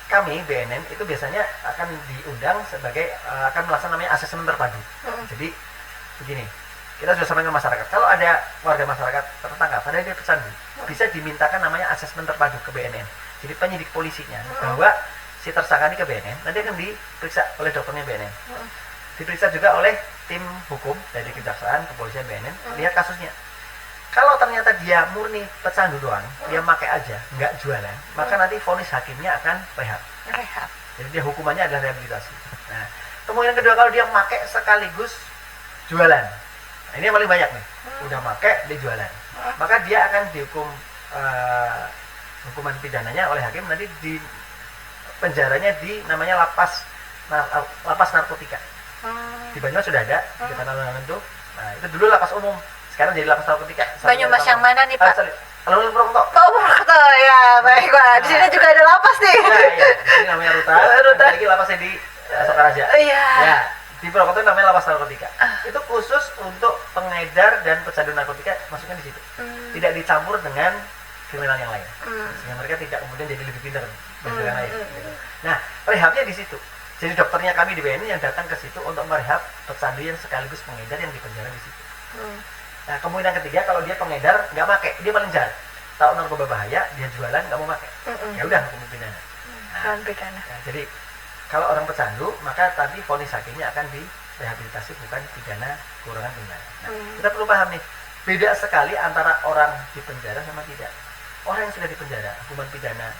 A: kami BNN itu biasanya akan diundang sebagai akan melaksanakan namanya asesmen terpadu. Jadi begini, kita sudah sampaikan ke masyarakat. Kalau ada warga masyarakat tertangkap, ada dia pecandu, bisa dimintakan namanya asesmen terpadu ke BNN. Jadi penyidik polisinya bahwa si tersangka ini ke BNN, nanti akan diperiksa oleh dokternya BNN. Diperiksa juga oleh tim hukum dari kejaksaan, kepolisian BNN, lihat kasusnya. Kalau ternyata dia murni pecandu doang, dia pakai aja, nggak jualan, maka nanti vonis hakimnya akan rehab. Jadi dia hukumannya adalah rehabilitasi. Nah, kemudian kedua kalau dia pakai sekaligus jualan, nah, ini yang paling banyak nih, udah pakai dia jualan, maka dia akan dihukum hukuman pidananya oleh hakim nanti di penjaranya di namanya lapas narkotika. Di Banyumas sudah ada di Ketanah itu. Nah, itu dulu lapas umum. Sekarang jadi lapas narkotika.
B: Banyumas yang mana nih Pak?
A: Kalau Purwokerto.
B: Oh Purwokerto ya, baik Pak. Di sini juga ada lapas nih.
A: Nah, iya. Ini namanya Ruta. Lagi lapasnya di Sokaraja.
B: Iya.
A: Ya, di Purwokerto namanya lapas narkotika. Itu khusus untuk pengedar dan pecandu narkotika masuknya di situ. Tidak dicampur dengan kriminal yang lain. Sehingga mereka tidak kemudian jadi lebih pintar dari yang lain. Gitu. Nah, rehabnya di situ. Jadi dokternya kami di BNN yang datang ke situ untuk merehab pecandu yang sekaligus pengedar yang dipenjara di situ. Nah, kemudian ketiga kalau dia pengedar nggak pakai, dia paling jahat. Tahu narkoba bahaya, dia jualan nggak mau pakai. Ya udah hukum pidana. Nah, jadi Kalau orang pecandu, maka tadi vonis hakimnya akan direhabilitasi, bukan pidana kurungan penjara. Nah, kita perlu paham nih, beda sekali antara orang di penjara sama tidak. Orang yang sudah di penjara, hukuman pidana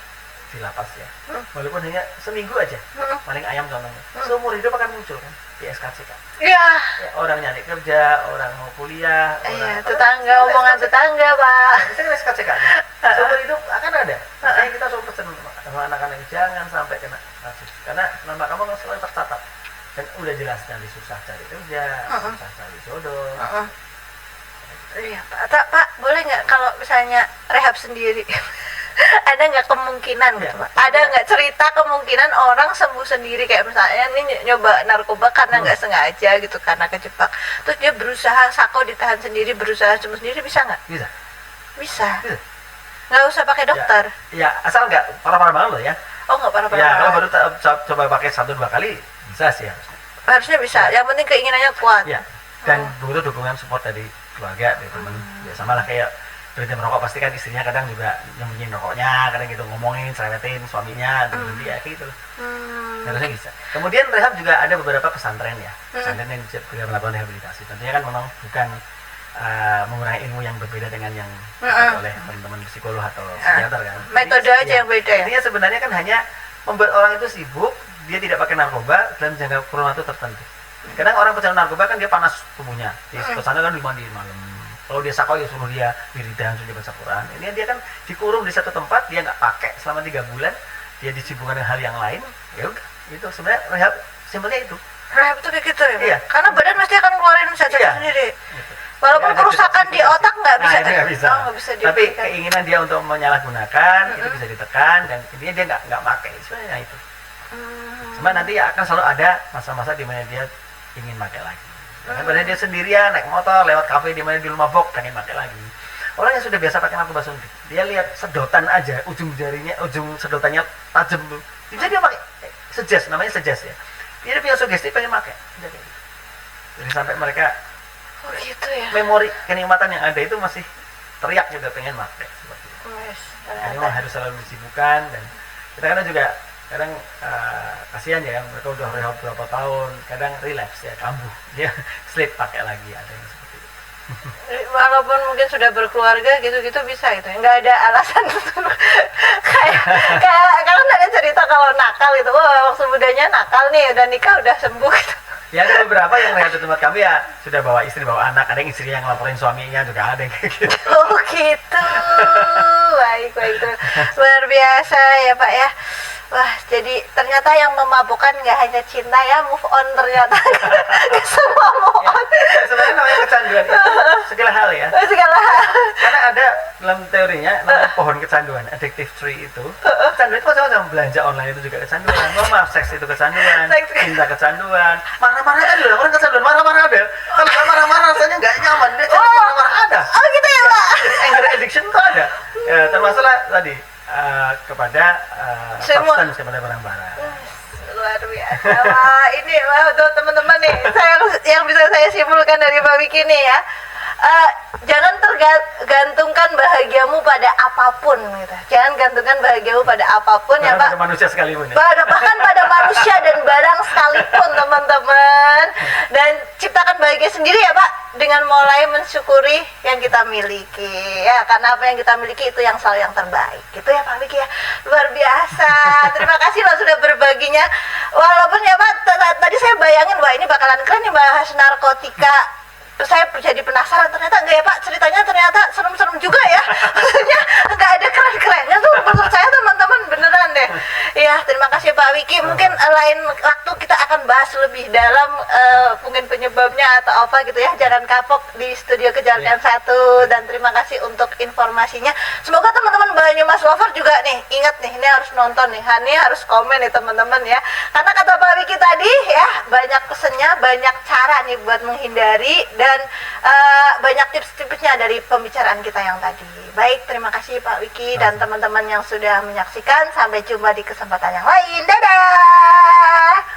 A: di lapas ya, walaupun hanya seminggu aja, paling ayam contohnya, seumur hidup akan muncul kan di SKCK.
B: Iya.
A: Ya, orang nyari kerja, orang mau kuliah,
B: Iya,
A: orang
B: tetangga, omongan tetangga, Pak.
A: itu kan SKCK. Seumur hidup akan ada. Makanya kita selalu pesan sama anak-anak, jangan sampai kena kasus, karena nama kamu kan selalu tercatat dan udah jelas nanti susah cari kerja, susah cari jodoh.
B: Iya, Pak, boleh nggak kalau misalnya rehab sendiri? Ada nggak kemungkinan gitu, Pak? Ada nggak cerita kemungkinan orang sembuh sendiri, kayak misalnya ini nyoba narkoba karena nggak sengaja gitu, karena kejebak, terus dia berusaha sako ditahan sendiri, berusaha sembuh sendiri, bisa nggak?
A: Bisa.
B: Bisa. Nggak usah pakai dokter.
A: Ya, asal nggak parah-parah banget loh ya.
B: Oh, nggak parah-parah.
A: Ya, kalau baru coba pakai 1-2 kali bisa sih harusnya.
B: Harusnya bisa. Yang penting keinginannya kuat.
A: Ya. Dan butuh dukungan support dari keluarga, dari teman. Ya sama lah kayak berhenti merokok, pasti kan istrinya kadang juga nyembunyiin rokoknya, kadang gitu ngomongin, cerewetin suaminya, dia kayak gitu loh. Harusnya bisa. Kemudian rehab juga ada beberapa pesantren ya, pesantren yang juga melakukan rehabilitasi. Tentunya kan memang bukan mengurangi ilmu yang berbeda dengan yang oleh teman-teman psikolog atau psikiater kan.
B: Metode aja yang beda ya.
A: Intinya sebenarnya kan hanya membuat orang itu sibuk, dia tidak pakai narkoba dalam jangka kurun waktu tertentu. Kadang orang pecandu narkoba kan dia panas tubuhnya, di sana kan dimandiin malam. Kalau dia sakau ya suruh dia wiridan, suruh dia baca Quran. Ini dia kan dikurung di satu tempat, dia nggak pakai selama 3 bulan, dia disibukkan dengan hal yang lain. Ya udah, itu sebenarnya rehab simpelnya itu.
B: Rehab itu kayak gitu ya, Pak?
A: Iya.
B: Karena badan pasti akan keluarin zat sendiri.
A: Gitu.
B: Walaupun kerusakan di otak nggak bisa.
A: Nah, nggak bisa.
B: Oh, nggak bisa
A: Tapi
B: diberikan.
A: keinginan dia untuk menyalahgunakan itu bisa ditekan, dan intinya dia nggak pakai sebenarnya itu. Cuma nanti akan selalu ada masa-masa di mana dia ingin pakai lagi. Kan padahal dia sendirian naik motor lewat kafe di mana di rumah mabok, pengen pakai lagi. Orang yang sudah biasa pakai narkoba suntik, dia lihat sedotan aja, ujung jarinya, ujung sedotannya tajam tuh, bisa dia pakai. Suggest, namanya suggest ya. Dia punya sugesti pengen pakai. Jadi sampai mereka
B: gitu ya.
A: memori kenikmatan yang ada itu masih teriak juga pengen pakai seperti itu. Ini memang harus selalu disibukkan, dan kita kadang juga kasihan ya, mereka udah rehab berapa tahun, kadang relapse ya, kambuh, dia slip pakai lagi, ada yang seperti itu.
B: Walaupun mungkin sudah berkeluarga gitu-gitu bisa gitu, nggak ada alasan kayak kalau ada cerita kalau nakal gitu, wah waktu mudanya nakal nih, udah nikah udah sembuh gitu.
A: Ya ada beberapa yang rehab di tempat kami ya sudah bawa istri, bawa anak, ada yang istri yang laporin suaminya juga, ada yang kayak gitu.
B: Oh gitu, baik luar biasa ya Pak ya. Wah, jadi ternyata yang memabukkan nggak hanya cinta ya, move on ternyata. Semua move on.
A: Ya, sebenarnya namanya kecanduan itu segala hal ya.
B: Segala hal.
A: Karena ada dalam teorinya namanya pohon kecanduan, addictive tree itu. Kecanduan itu macam-macam, belanja online itu juga kecanduan. Maaf, seks itu kecanduan, cinta kecanduan, marah-marah ada loh, orang kecanduan marah-marah ada. Kalau nggak marah-marah rasanya nggak nyaman, dia marah-marah ada.
B: Oh gitu ya Pak.
A: Jadi anger addiction itu ada. Ya, termasuklah tadi kepada substance, kepada barang-barang.
B: Luar biasa. Wah, ini tuh teman-teman nih, yang bisa saya simpulkan dari Pak Wiki nih ya. Jangan tergantungkan bahagiamu pada apapun gitu. Jangan gantungkan bahagiamu pada apapun ya Pak.
A: Pada manusia sekalipun ya.
B: Bahkan pada manusia dan barang sekalipun teman-teman. Dan ciptakan bahagia sendiri ya Pak, dengan mulai mensyukuri yang kita miliki ya, karena apa yang kita miliki itu yang selalu yang terbaik gitu ya Pak Wiki ya. Luar biasa. Terima kasih loh sudah berbaginya. Walaupun ya Pak tadi saya bayangin wah ini bakalan keren nih bahas narkotika. Saya jadi penasaran, ternyata enggak ya Pak, ceritanya ternyata serem-serem juga ya. Maksudnya enggak ada keren-kerennya tuh menurut saya teman-teman, beneran deh. Ya, terima kasih Pak Wiki. Mungkin lain waktu kita akan bahas lebih dalam mungkin penyebabnya atau apa gitu ya. Jangan kapok di studio Kejadian 1, dan terima kasih untuk informasinya. Semoga teman-teman Banyumas Lover juga nih, ingat nih, ini harus nonton nih, Hani harus komen nih teman-teman ya. Karena kata Pak Wiki tadi ya, banyak pesennya, banyak cara nih buat menghindari, dan banyak tips-tipsnya dari pembicaraan kita yang tadi. Baik, terima kasih Pak Wiki dan teman-teman yang sudah menyaksikan. Sampai jumpa di kesempatan yang lain. Dadah.